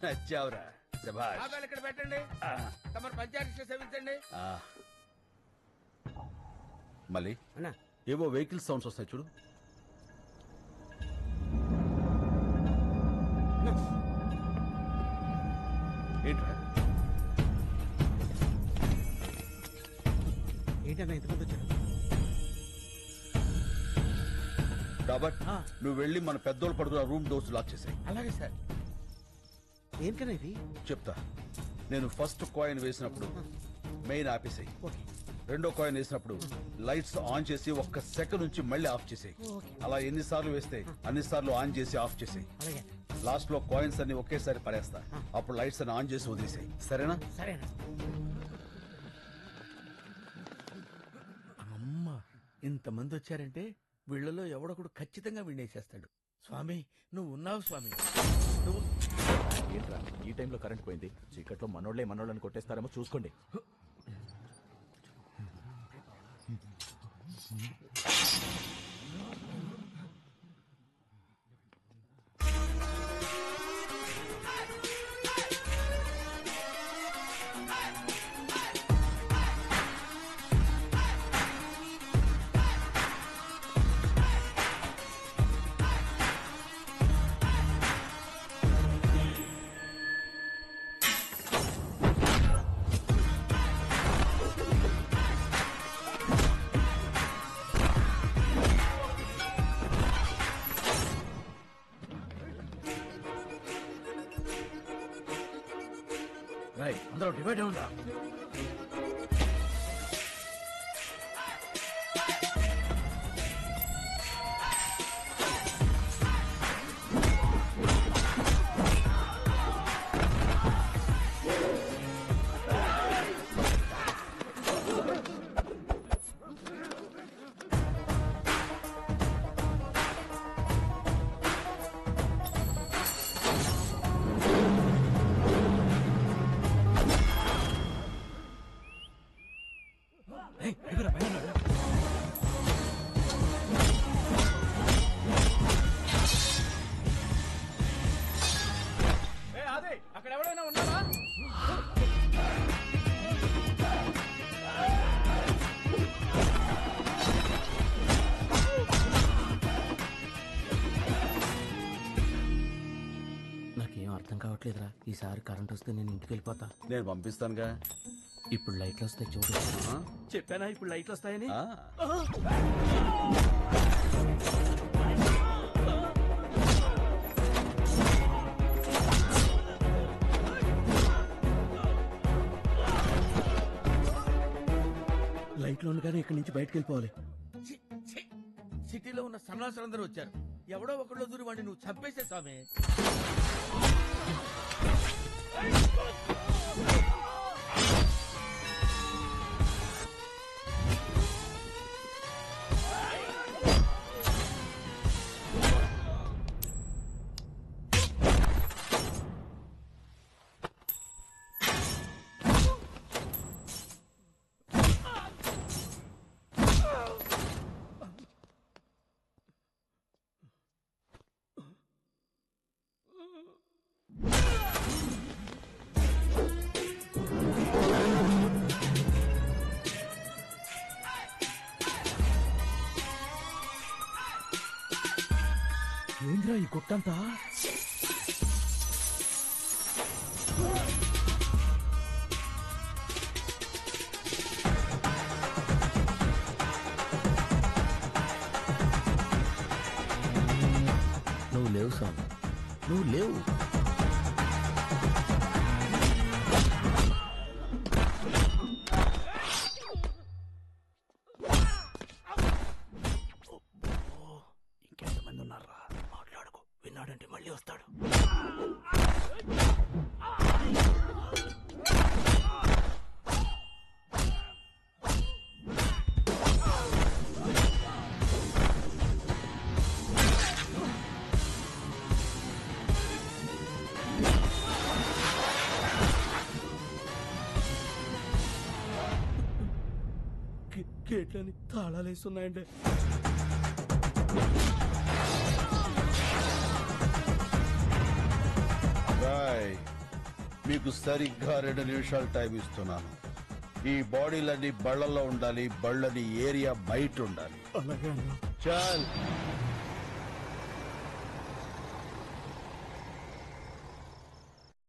నచ్చావురా శభాష్. ఇక్కడ పెట్టండి. తమరు పంచాయతీ సేవించండి. మళ్ళీ ఏవో వెహికల్ సౌండ్స్ వస్తాయి చూడు. ఏంట్రా ఏంటన్నా ఇంతమంది వచ్చారు? రాబర్ట్ నువ్వు వెళ్ళి మన పెద్దోళ్ళు పడుకున్న రూమ్ డోర్స్ లాక్ చేసాయి. అలాగే సార్. ఏంటన్నా ఇది? చెప్తా. నేను ఫస్ట్ కాయిన్ వేసినప్పుడు మెయిన్ ఆపేసాయి. రెండో కాయిన్ వేసినప్పుడు లైట్స్ ఆన్ చేసి 1 సెకండ్ నుంచి మళ్ళీ ఆఫ్ చేసాయి. అలా ఎన్నిసార్లు వేస్తే అన్నిసార్లు ఆన్ చేసి ఆఫ్ చేసాయి. లాస్ట్ లో కాయిన్స్ అన్ని ఒకేసారి పడేస్తా. అప్పుడు లైట్స్ అన్ని ఆన్ చేసి వదిలేసాయి. సరేనా? సరేనా. అమ్మ, ఇంతమంది వచ్చారంటే వీళ్ళలో ఎవడొకడు ఖచ్చితంగా వినేసేస్తాడు. స్వామి నువ్వు ఉన్నావు స్వామి. నువ్వు ఏంట్రా ఈ టైంలో కరెంట్ పోయింది? చీకట్లో మనోళ్ళని కొట్టేస్తారేమో చూసుకోండి. అందరూ డివైడ్ ఉందా? అక్కడ ఎవరైనా ఉన్నారా? నాకేం అర్థం కావట్లేదురా. ఈసారి కరెంట్ వస్తే నేను ఇంటికి వెళ్ళిపోతా. నేను పంపిస్తానుగా. ఇప్పుడు లైట్లు వస్తాయి చూడు. చెప్పానా ఇప్పుడు లైట్లు వస్తాయని? లైట్లు ఉండగానే ఇక్కడి నుంచి బయటకు వెళ్ళిపోవాలి. సిటీలో ఉన్న సన్నాసులందరూ వచ్చారు. ఎవడో ఒకళ్ళు దూరి వాడిని నువ్వు చంపేసే స్వామి. ఏంద్రా ఈ గుట్టంతా? నువ్వు లేవు స్వామి, నువ్వు లేవు. ఇంకెంతమంది ఉన్నారా? మాట్లాడుకో, విన్నాడంటే మళ్ళీ వస్తాడు. గేట్లని తాళాలేస్తున్నాయండి. రాయ్ మీకు సరిగ్గా 2 నిమిషాలు టైం ఇస్తున్నాను. ఈ బాడీలన్నీ బళ్ళల్లో ఉండాలి, బళ్ళని ఏరియా బయట ఉండాలి. అలాగే అన్నా. చాల్